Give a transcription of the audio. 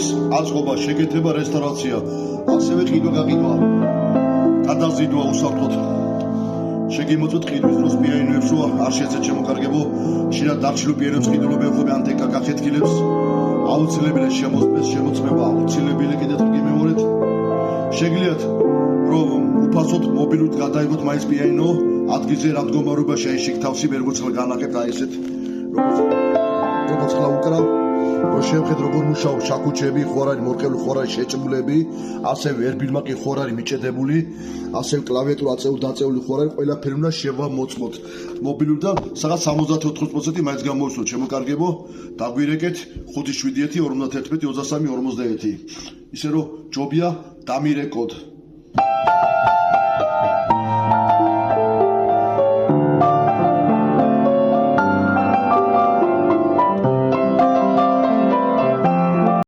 ეს აწყობა, შეკეთება, რესტავრაცია, ასევე ყიდვა-გაყიდვა, გადაზიდვა უსაფრთხოდ. შეგიმოწვეთ ყიდვის დროს პიანინოებსო არ შეეცეთ შემოკარგებო, შინაგან დარჩილო პიანინოებს ყიდულობენ ხოლმე ანტეკა გახეთქილებს, აუცილებელი შემოწმება, აუცილებელი კიდევ გიმეორეთ. შეგიძლიათ რომ უფასოდ მობილურად გადაიღოთ მაინც პიანინო, ადგილზე რა მდგომარეობაშია ის თავსი ვერ გოცხლა განახებთ აი ესეთ როგორც ხლა უკრა რომ შევხედ როგორ მუშაობს შაქუჩები, ხორარი, მორკელი ხორარი შეჭმულები, ასევე ერბილმაკი ხორარი მიჭედებული, ასევე კლავიატურა აწეული ხორარი, ყველაფერი უნდა შევამოწმოთ. მობილურიდან საღამოს 70-80% მაინც გამოვისვოთ შემოკარგებო, დაგვირეკეთ 571 53 23 51. ისე რომ ჯობია დამირეკოთ.